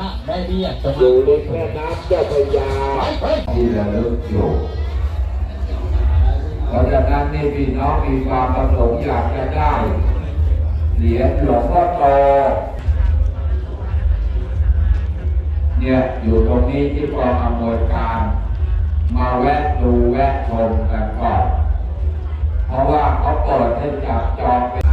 ฮะได้เรียกจะมาอยู่ริมแม่น้ำเจ้าพระยาที่ระลึกอยู่เพราะฉะนั้นนี่พี่น้องมีความประสงค์อยากจะได้เหรียญหลวงพ่อโตเนี่ยอยู่ตรงนี้ที่กองอำนวยการมาแวะดูแวะชมกันก่อนเพราะว่าเขาเปิดให้จับจองเป็น